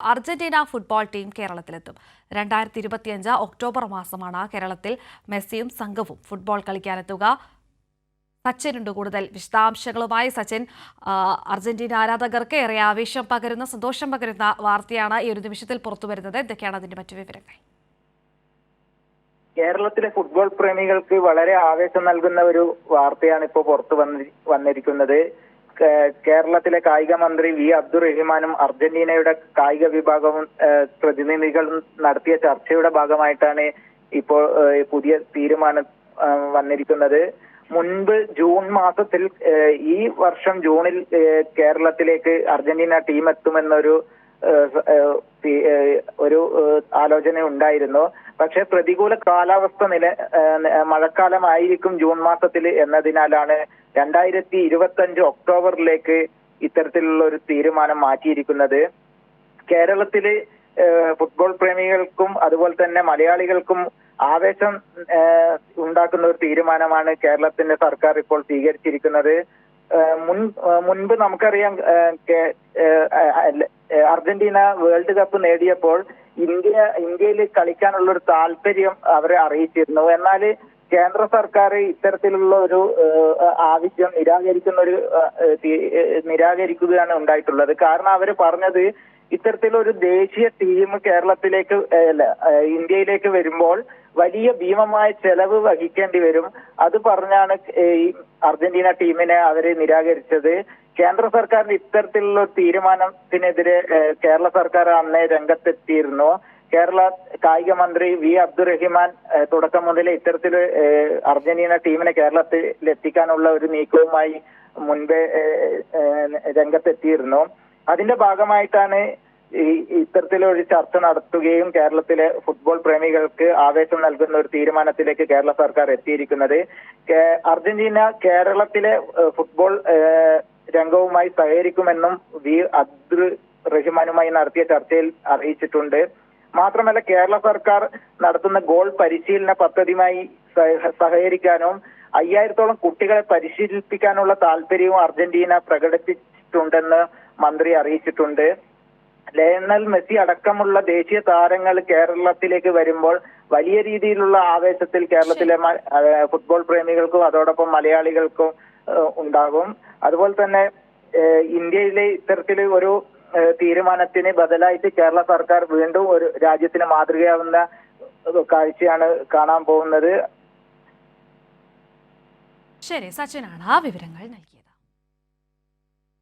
Argentina football team കേരളത്തിലെത്തും. 2025 October മാസമാണ് കേരളത്തിൽ മെസ്സിയും സംഘവും ഫുട്ബോൾ കളിക്കാനെത്തുക. സച്ചിനുണ്ട് കൂടുതൽ വിശദാംശങ്ങളുമായി. സച്ചിൻ, അർജന്റീന ആരാധകർക്ക് ഏറെ ആവേശം പകരുന്ന, സന്തോഷം പകരുന്ന വാർത്തയാണ് ഈ ഒരു നിമിഷത്തിൽ പുറത്തുവരുന്നത്. എന്തൊക്കെയാണ് അതിന്റെ മറ്റു വിവരങ്ങൾ? കേരളത്തിലെ ഫുട്ബോൾ പ്രേമികൾക്ക് വളരെ ആവേശം നൽകുന്ന ഒരു വാർത്തയാണ് ഇപ്പോൾ പുറത്തു വന്നിരിക്കുന്നത്. കേരളത്തിലെ കായിക മന്ത്രി വി അബ്ദുറഹിമാനും അർജന്റീനയുടെ കായിക വിഭാഗവും പ്രതിനിധികളും നടത്തിയ ചർച്ചയുടെ ഭാഗമായിട്ടാണ് ഇപ്പോൾ പുതിയ തീരുമാനം വന്നിരിക്കുന്നത്. മുൻപ് ജൂൺ മാസത്തിൽ ഈ വർഷം ജൂണിൽ കേരളത്തിലേക്ക് അർജന്റീന ടീം എത്തുമെന്നൊരു ഒരു ആലോചന ഉണ്ടായിരുന്നു. പക്ഷെ പ്രതികൂല കാലാവസ്ഥ മഴക്കാലമായിരിക്കും ജൂൺ മാസത്തിൽ എന്നതിനാലാണ് 2025 ഒക്ടോബറിലേക്ക് ഇത്തരത്തിലുള്ള ഒരു തീരുമാനം മാറ്റിയിരിക്കുന്നത്. കേരളത്തില് ഫുട്ബോൾ പ്രേമികൾക്കും അതുപോലെ തന്നെ മലയാളികൾക്കും ആവേശം ഉണ്ടാക്കുന്ന ഒരു തീരുമാനമാണ് കേരളത്തിന്റെ സർക്കാർ ഇപ്പോൾ സ്വീകരിച്ചിരിക്കുന്നത്. മുൻപ് നമുക്കറിയാം, അർജന്റീന വേൾഡ് കപ്പ് നേടിയപ്പോൾ ഇന്ത്യയിൽ കളിക്കാനുള്ള ഒരു താല്പര്യം അവരെ അറിയിച്ചിരുന്നു. എന്നാൽ കേന്ദ്ര സർക്കാർ ഇത്തരത്തിലുള്ള ഒരു ആവശ്യം നിരാകരിക്കുകയാണ് ഉണ്ടായിട്ടുള്ളത്. കാരണം അവർ പറഞ്ഞത്, ഇത്തരത്തിലൊരു ദേശീയ ടീം കേരളത്തിലേക്ക് ഇന്ത്യയിലേക്ക് വരുമ്പോൾ വലിയ ഭീമമായ ചെലവ് വഹിക്കേണ്ടി വരും. അത് പറഞ്ഞാണ് ഈ അർജന്റീന ടീമിനെ അവര് നിരാകരിച്ചത്. കേന്ദ്ര സർക്കാരിന്റെ ഇത്തരത്തിലുള്ള തീരുമാനത്തിനെതിരെ കേരള സർക്കാർ അന്നേ രംഗത്തെത്തിയിരുന്നു. കേരള കായിക മന്ത്രി വി അബ്ദുറഹിമാൻ തുടക്കം മുതലേ ഇത്തരത്തിൽ അർജന്റീന ടീമിനെ കേരളത്തിൽ എത്തിക്കാനുള്ള ഒരു നീക്കവുമായി മുൻപേ രംഗത്തെത്തിയിരുന്നു. അതിന്റെ ഭാഗമായിട്ടാണ് ഇത്തരത്തിലൊരു ചർച്ച നടത്തുകയും കേരളത്തിലെ ഫുട്ബോൾ പ്രേമികൾക്ക് ആവേശം നൽകുന്ന ഒരു തീരുമാനത്തിലേക്ക് കേരള സർക്കാർ എത്തിയിരിക്കുന്നത്. അർജന്റീന കേരളത്തിലെ ഫുട്ബോൾ രംഗവുമായി സഹകരിക്കുമെന്നും വി അബ്ദുറഹിമാനുമായി നടത്തിയ ചർച്ചയിൽ അറിയിച്ചിട്ടുണ്ട്. മാത്രമല്ല, കേരള സർക്കാർ നടത്തുന്ന ഗോൾ പരിശീലന പദ്ധതിയുമായി സഹകരിക്കാനും 5000-ഓളം കുട്ടികളെ പരിശീലിപ്പിക്കാനുള്ള താല്പര്യവും അർജന്റീന പ്രകടിപ്പിച്ചിട്ടുണ്ടെന്ന് മന്ത്രി അറിയിച്ചിട്ടുണ്ട്. ലയണൽ മെസ്സി അടക്കമുള്ള ദേശീയ താരങ്ങൾ കേരളത്തിലേക്ക് വരുമ്പോൾ വലിയ രീതിയിലുള്ള ആവേശത്തിൽ കേരളത്തിലെ ഫുട്ബോൾ പ്രേമികൾക്കും അതോടൊപ്പം മലയാളികൾക്കും ഉണ്ടാകും. അതുപോലെ തന്നെ ഇന്ത്യയിലെ ഇത്തരത്തിൽ ഒരു തീരുമാനത്തിന് ബദലായിട്ട് കേരള സർക്കാർ വീണ്ടും ഒരു രാജ്യത്തിന് മാതൃകയാവുന്ന കാഴ്ചയാണ് കാണാൻ പോകുന്നത്. ശരി, സച്ചിനാണ് ആ വിവരങ്ങൾ നൽകിയത്.